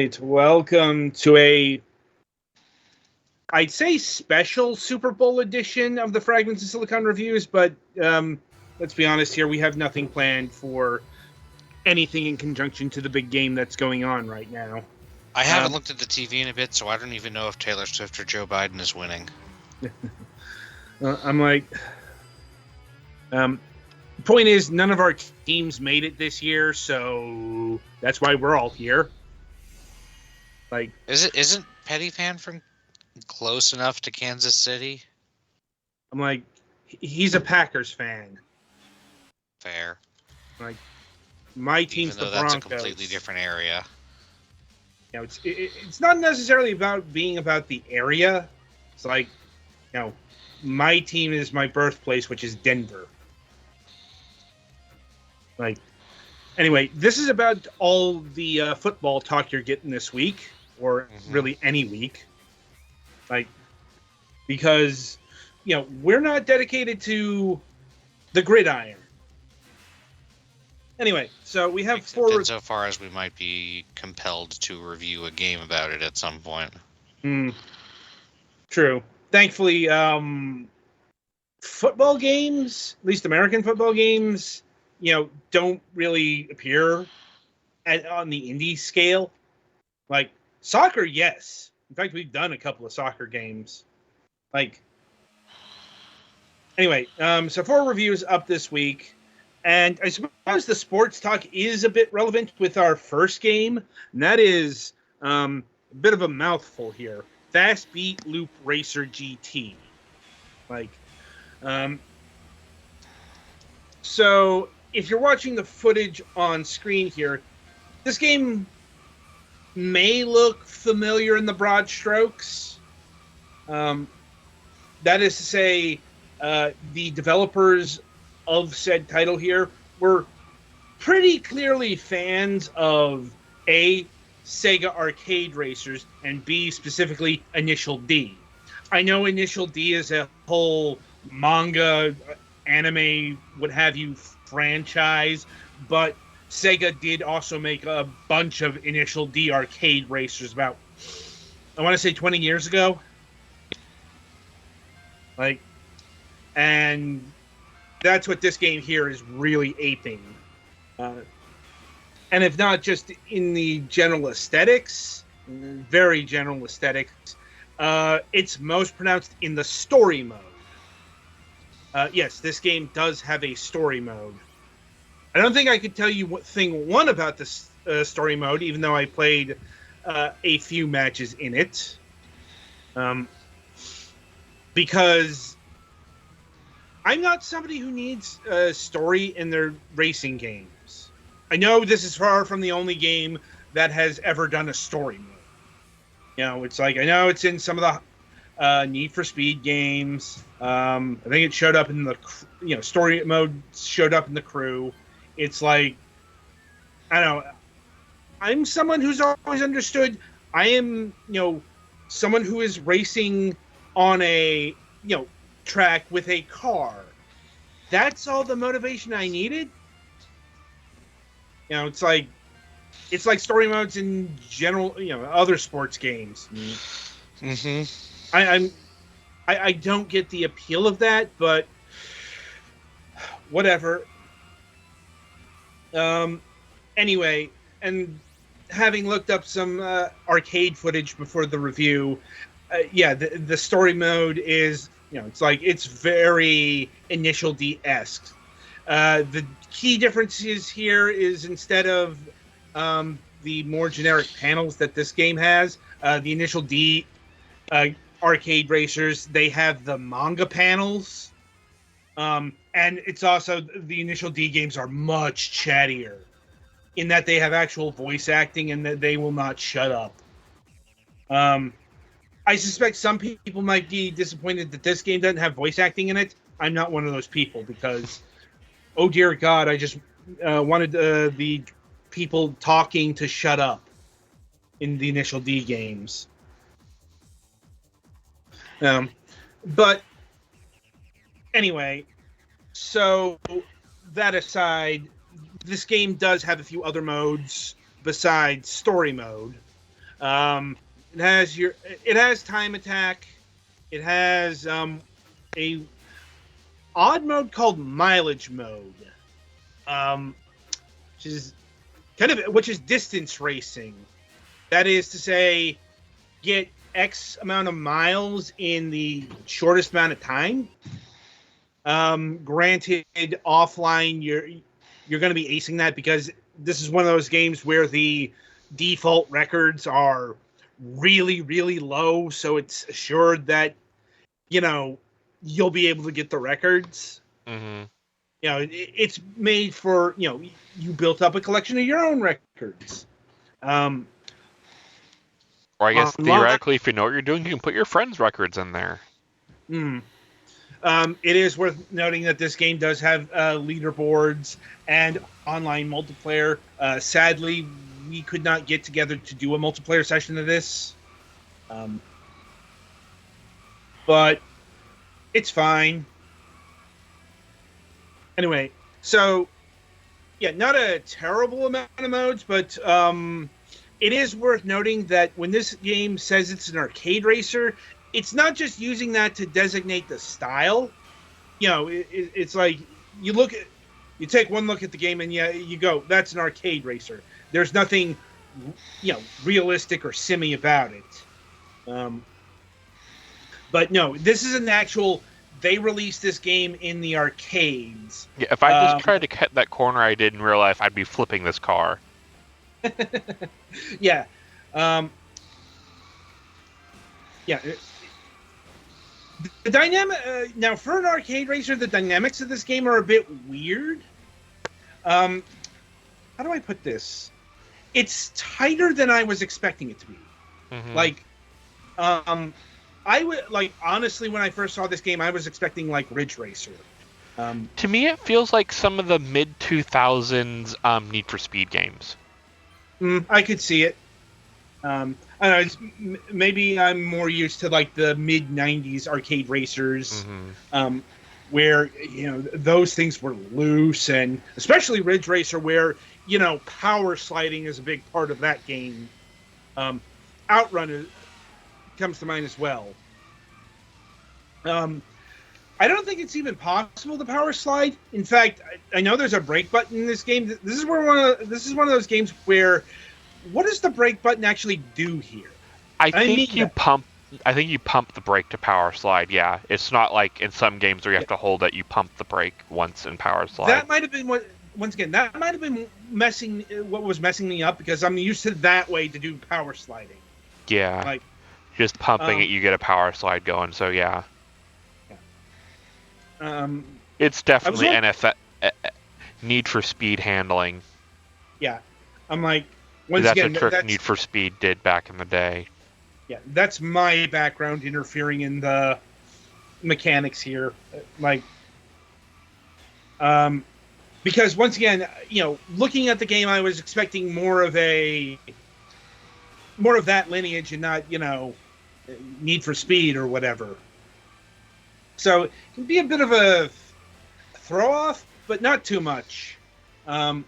right, welcome to I'd say special Super Bowl edition of the Fragments of Silicon reviews, but let's be honest here, we have nothing planned for anything in conjunction to the big game that's going on right now. I haven't looked at the TV in a bit, so I don't even know if Taylor Swift or Joe Biden is winning. I'm like, point is, none of our teams made it this year, so that's why we're all here. Like, isn't Petty Fan from close enough to Kansas City? I'm like, he's a Packers fan. Fair. Like, my team's Even though the Broncos. that's a completely different area. You know, it's not necessarily about being about the area. It's like, you know, my team is my birthplace, which is Denver. Like, anyway, this is about all the football talk you're getting this week, or really any week. Like, because, you know, we're not dedicated to the gridiron. Anyway, so we have four. So far as we might be compelled to review a game about it at some point. True. Thankfully, football games, at least American football games, you know, don't really appear on the indie scale. Like, soccer, yes. In fact, we've done a couple of soccer games. Like, anyway, so 4 reviews up this week. And I suppose the sports talk is a bit relevant with our first game. And that is a bit of a mouthful here. Fast Beat Loop Racer GT. Like, so if you're watching the footage on screen here, this game may look familiar in the broad strokes. That is to say, the developers of said title here were pretty clearly fans of A, Sega arcade racers, and B, specifically Initial D. I know Initial D is a whole manga, anime, what have you, franchise, but Sega did also make a bunch of Initial D arcade racers about, I want to say 20 years ago. Like, and that's what this game here is really aping. And if not just in the general aesthetics, very general aesthetics, it's most pronounced in the story mode. Yes, this game does have a story mode. I don't think I could tell you thing one about this story mode, even though I played a few matches in it. Because I'm not somebody who needs a story in their racing games. I know this is far from the only game that has ever done a story mode. You know, it's like, I know it's in some of the Need for Speed games. I think it showed up in the, you know, story mode showed up in the Crew. It's like, I don't know. I'm someone who's always understood I am, you know, someone who is racing on a, you know, track with a car. That's all the motivation I needed. You know, it's like story modes in general, you know, other sports games. I don't get the appeal of that, but whatever. Anyway, and having looked up some arcade footage before the review, yeah, the story mode is, you know, it's very Initial D-esque. The key differences here is instead of the more generic panels that this game has, the Initial D arcade racers, they have the manga panels. And it's also, the Initial D games are much chattier in that they have actual voice acting and that they will not shut up. I suspect some people might be disappointed that this game doesn't have voice acting in it. I'm not one of those people because, oh dear God, I just wanted the people talking to shut up in the Initial D games. But anyway, so that aside, this game does have a few other modes besides story mode. It has it has time attack. It has a odd mode called mileage mode, um, which is which is distance racing. That is to say, get X amount of miles in the shortest amount of time. Granted, offline, you're going to be acing that because this is one of those games where the default records are really, really low, so it's assured that you'll be able to get the records. Mm-hmm. It's made for you built up a collection of your own records. Or I guess theoretically, if you know what you're doing, you can put your friends' records in there. It is worth noting that this game does have leaderboards and online multiplayer. Sadly, we could not get together to do a multiplayer session of this. But it's fine. Anyway, so yeah, not a terrible amount of modes, but it is worth noting that when this game says it's an arcade racer, it's not just using that to designate the style. It's like you take one look at the game and you go, that's an arcade racer. There's nothing, realistic or simmy about it. But no, this is an actual. They released this game in the arcades. Yeah, if I just tried to cut that corner I did in real life, I'd be flipping this car. Yeah. Yeah. The dynamic now for an arcade racer, the dynamics of this game are a bit weird. How do I put this? It's tighter than I was expecting it to be. Mm-hmm. I would honestly, when I first saw this game, I was expecting Ridge Racer. To me, it feels like some of the mid 2000s Need for Speed games. I could see it. I don't know. Maybe I'm more used to the mid 90s arcade racers, where those things were loose, and especially Ridge Racer, where power sliding is a big part of that game. Outrun comes to mind as well. I don't think it's even possible to power slide. In fact, I know there's a brake button in this game. This is one of those games where, what does the brake button actually do here? I think you pump the brake to power slide. Yeah, it's not like in some games where you have to hold it. You pump the brake once in power slide. That might have been what was messing me up, because I'm used to that way to do power sliding. Yeah. Just pumping it, you get a power slide going. So yeah. It's definitely Need for Speed handling. Yeah, I'm once that's again, a trick Need for Speed did back in the day. Yeah, that's my background interfering in the mechanics here, because once again, looking at the game, I was expecting more of that lineage and not Need for Speed or whatever. So it can be a bit of a throw off, but not too much. Though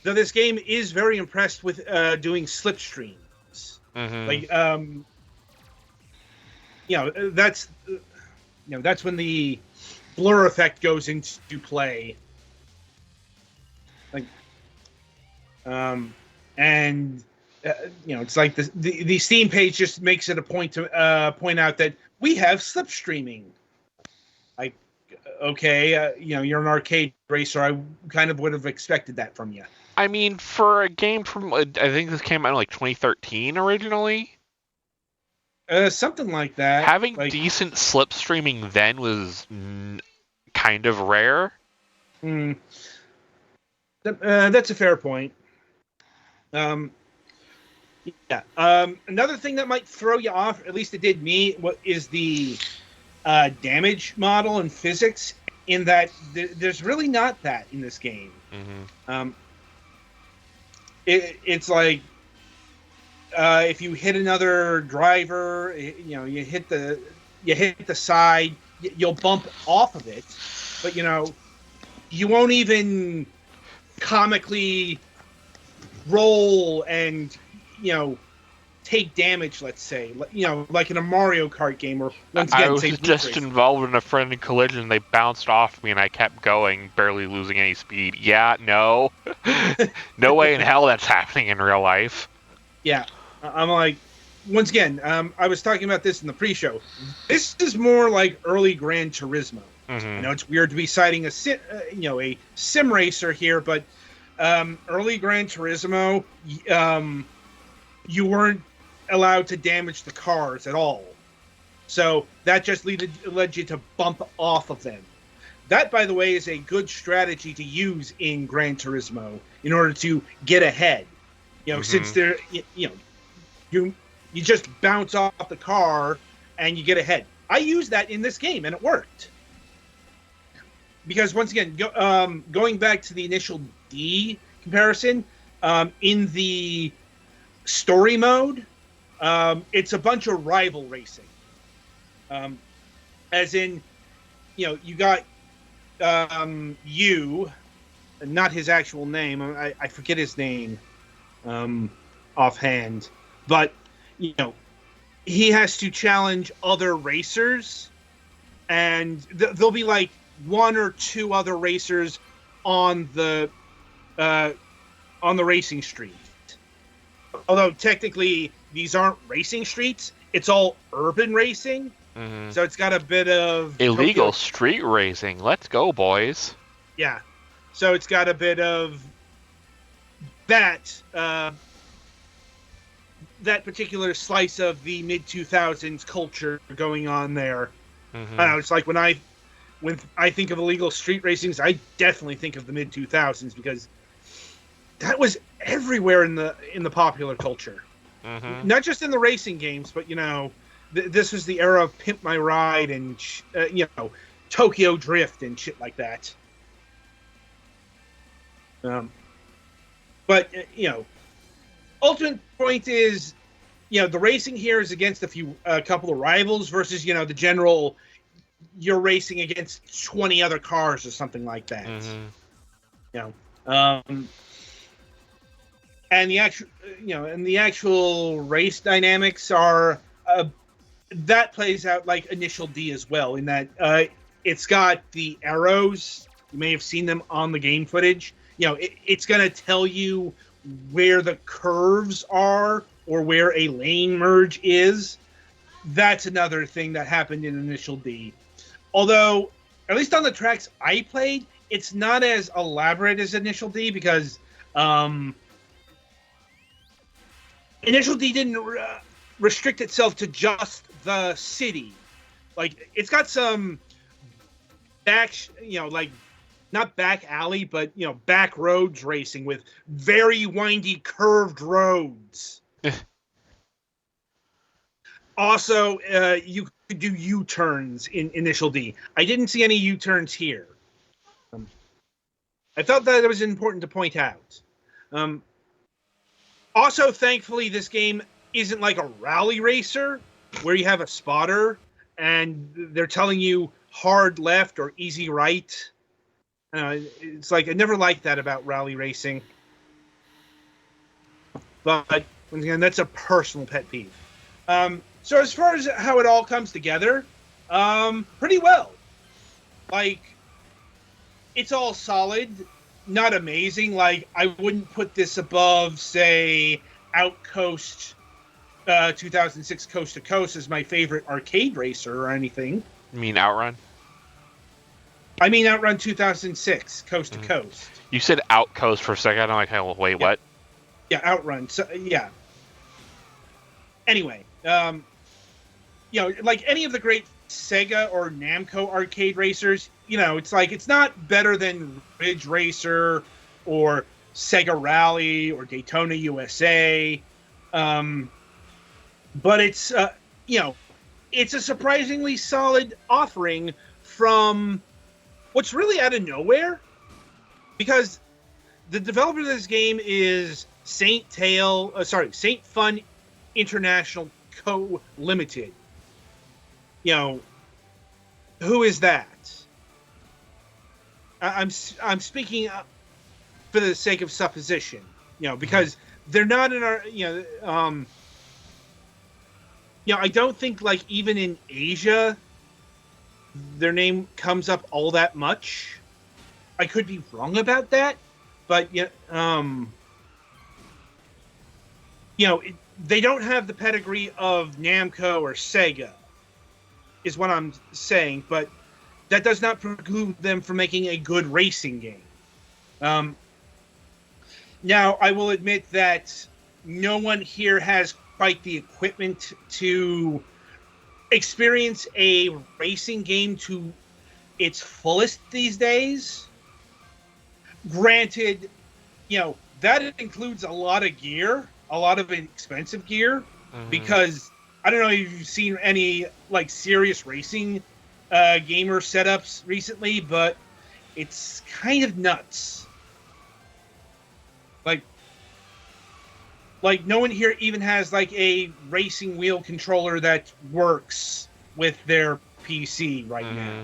this game is very impressed with doing slipstreams. Mm-hmm. That's when the blur effect goes into play. It's like the Steam page just makes it a point to point out that we have slipstreaming. Okay, you're an arcade racer. I kind of would have expected that from you. I mean, for a game from, I think this came out in 2013 originally. Something like that. Having decent slipstreaming then was kind of rare. That's a fair point. Another thing that might throw you off, at least it did me, is the damage model and physics, in that there's really not that in this game. Mm-hmm. It's like if you hit another driver, you hit the side, you'll bump off of it, but you won't even comically roll and, take damage, let's say, like in a Mario Kart game, or once I again, was say just involved in a friendly collision. They bounced off me, and I kept going, barely losing any speed. Yeah, no. No way in hell that's happening in real life. Yeah, I'm like, once again, I was talking about this in the pre-show. This is more like early Gran Turismo. I know it's weird to be citing a sim racer here, but early Gran Turismo, you weren't allowed to damage the cars at all. So that just led you to bump off of them. That, by the way, is a good strategy to use in Gran Turismo in order to get ahead. Since they're, you just bounce off the car and you get ahead. I used that in this game and it worked. Because once again, going back to the initial D comparison, in the story mode, it's a bunch of rival racing. As in, you got not his actual name. I forget his name offhand, but he has to challenge other racers, and there'll be like one or two other racers on the racing street. Although technically these aren't racing streets, it's all urban racing. So it's got a bit of illegal street racing. Let's go, boys. Yeah. So it's got a bit of that that particular slice of the mid-2000s culture going on there. I don't know, it's like when I think of illegal street racings, I definitely think of the mid-2000s because that was everywhere in the popular culture. Not just in the racing games, but this was the era of Pimp My Ride and Tokyo Drift and shit like that. But ultimate point is, the racing here is against a couple of rivals versus the general. You're racing against 20 other cars or something like that. And the actual race dynamics are that plays out like Initial D as well, in that it's got the arrows. You may have seen them on the game footage. It's going to tell you where the curves are or where a lane merge is. That's another thing that happened in Initial D. Although, at least on the tracks I played, it's not as elaborate as Initial D because Initial D didn't restrict itself to just the city. Like, it's got some back, not back alley, but, back roads racing with very windy, curved roads. Also, you could do U-turns in Initial D. I didn't see any U-turns here. I thought that it was important to point out. Also, thankfully, this game isn't like a rally racer where you have a spotter and they're telling you hard left or easy right. It's like I never liked that about rally racing. But once again, that's a personal pet peeve. So as far as how it all comes together, pretty well. Like, it's all solid, not amazing. Like, I wouldn't put this above, say, Outcoast 2006 Coast to Coast as my favorite arcade racer or anything. You mean Outrun? I mean Outrun 2006 Coast to Coast. You said Outcoast for a second. I'm like, hey, well, wait, what? Yeah, Outrun. So, yeah. Anyway, like any of the great Sega or Namco arcade racers, it's like it's not better than Ridge Racer or Sega Rally or Daytona USA, but it's it's a surprisingly solid offering from what's really out of nowhere, because the developer of this game is Saint Fun International Co. Limited. Who is that? I'm speaking for the sake of supposition, because they're not in our, I don't think like even in Asia, their name comes up all that much. I could be wrong about that, but they don't have the pedigree of Namco or Sega, is what I'm saying. But that does not preclude them from making a good racing game. Now, I will admit that no one here has quite the equipment to experience a racing game to its fullest these days. Granted, that includes a lot of gear, a lot of expensive gear, because I don't know if you've seen any like serious racing gamer setups recently, but it's kind of nuts. Like no one here even has like a racing wheel controller that works with their PC right now.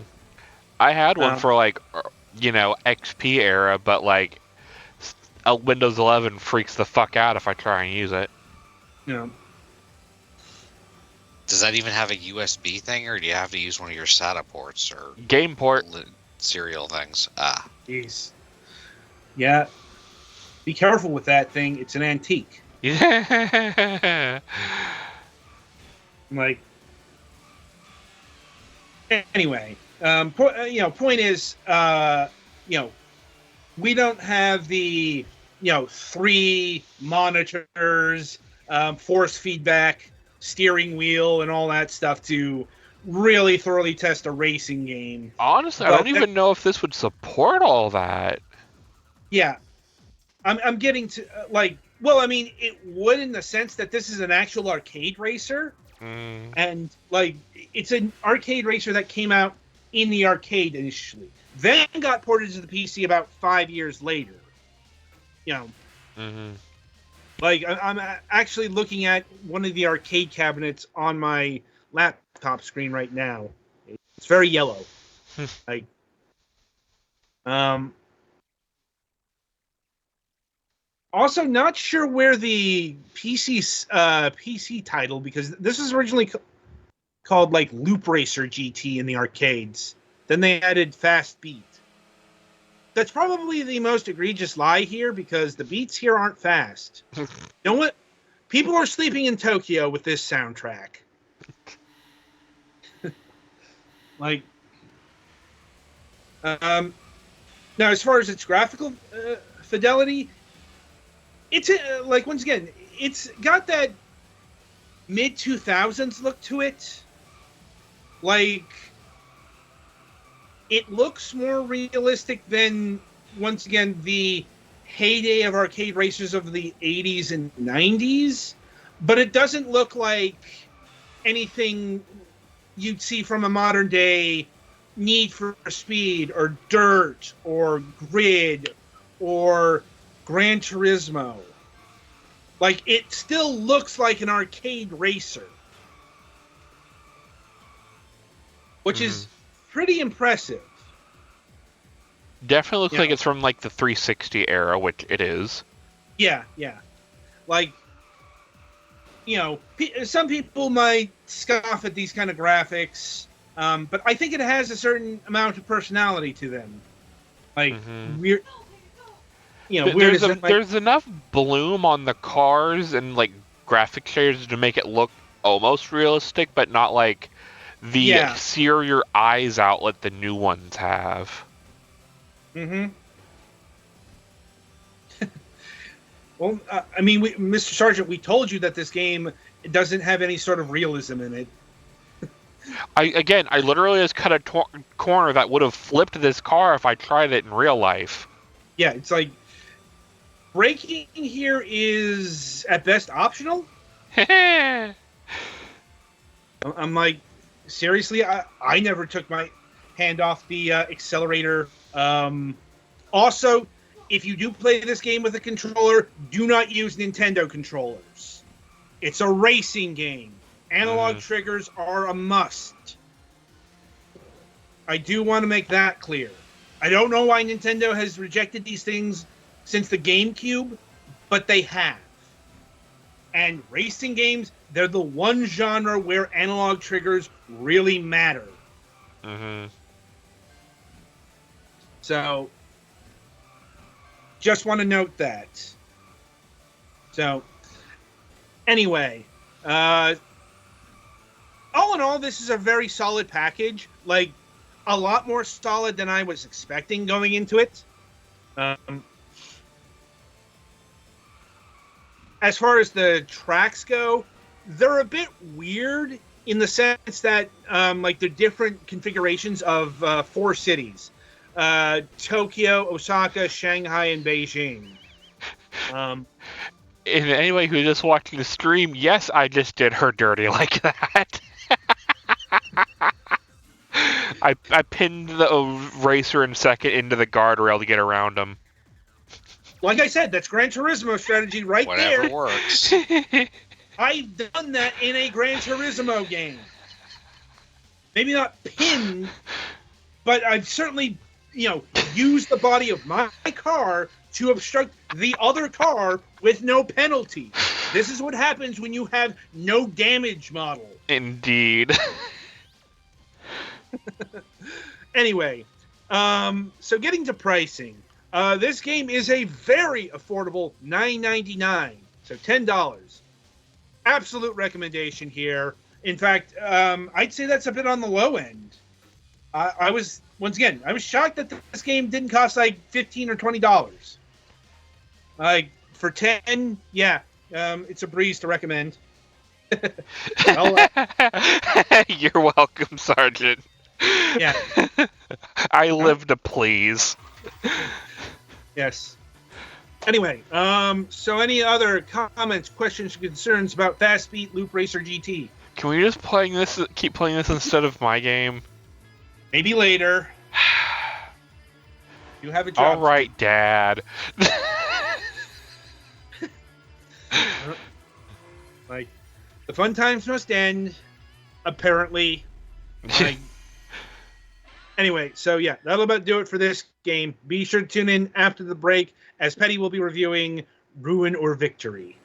I had one for like, XP era, but like Windows 11 freaks the fuck out if I try and use it. Yeah. Does that even have a USB thing, or do you have to use one of your SATA ports or game port serial things? Jeez. Yeah. Be careful with that thing. It's an antique. Yeah. Like. Anyway, point is, we don't have the 3 monitors, force feedback, steering wheel, and all that stuff to really thoroughly test a racing game. Honestly, I don't even know if this would support all that. Yeah, I'm getting to it would in the sense that this is an actual arcade racer, and like it's an arcade racer that came out in the arcade initially, then got ported to the PC about 5 years later. Like I'm actually looking at one of the arcade cabinets on my laptop screen right now. It's very yellow. Also, not sure where the PC title, because this was originally called like Loop Racer GT in the arcades. Then they added Fast Beat. That's probably the most egregious lie here, because the beats here aren't fast. You know what? People are sleeping in Tokyo with this soundtrack. Now, as far as its graphical fidelity, it's once again, it's got that mid 2000s look to it. Like, it looks more realistic than, once again, the heyday of arcade racers of the 80s and 90s, but it doesn't look like anything you'd see from a modern day Need for Speed or Dirt or Grid or Gran Turismo. Like, it still looks like an arcade racer, which is pretty impressive. Definitely looks like it's from like the 360 era, which it is. Yeah. Like, some people might scoff at these kind of graphics, but I think it has a certain amount of personality to them. Like, weird. There's enough bloom on the cars and like graphic shaders to make it look almost realistic, but not like the exterior eyes outlet the new ones have. Well, Mr. Sargent, we told you that this game doesn't have any sort of realism in it. I literally just cut a corner that would have flipped this car if I tried it in real life. Yeah, it's like, braking here is at best optional. I'm like, seriously, I never took my hand off the accelerator. Also, if you do play this game with a controller, do not use Nintendo controllers. It's a racing game. Analog triggers are a must. I do want to make that clear. I don't know why Nintendo has rejected these things since the GameCube, but they have. And racing games, they're the one genre where analog triggers really matter. Mm-hmm. So, just want to note that. So, anyway, all in all, this is a very solid package. Like, a lot more solid than I was expecting going into it. As far as the tracks go, they're a bit weird in the sense that, like, they're different configurations of 4 cities. Tokyo, Osaka, Shanghai, and Beijing. And anybody who's just watching the stream, yes, I just did her dirty like that. I pinned the RACER in second into the guardrail to get around him. Like I said, that's Gran Turismo strategy right Whatever there. works. I've done that in a Gran Turismo game. Maybe not pinned, but I've certainly, used the body of my car to obstruct the other car with no penalty. This is what happens when you have no damage model. Indeed. Anyway, so getting to pricing. This game is a very affordable $9.99, so $10. Absolute recommendation here. In fact, I'd say that's a bit on the low end. I was shocked that this game didn't cost like $15 or $20. Like for $10, yeah, it's a breeze to recommend. You're welcome, Sergeant. Yeah. I live to please. Yes. Anyway, so any other comments, questions, or concerns about Fast Beat Loop Racer GT? Can we just keep playing this instead of my game? Maybe later. You have a job. All right, Dad. Like, the fun times must end, apparently. Like, anyway, so yeah, that'll about do it for this game. Be sure to tune in after the break, as Petty will be reviewing Ruin or Victory.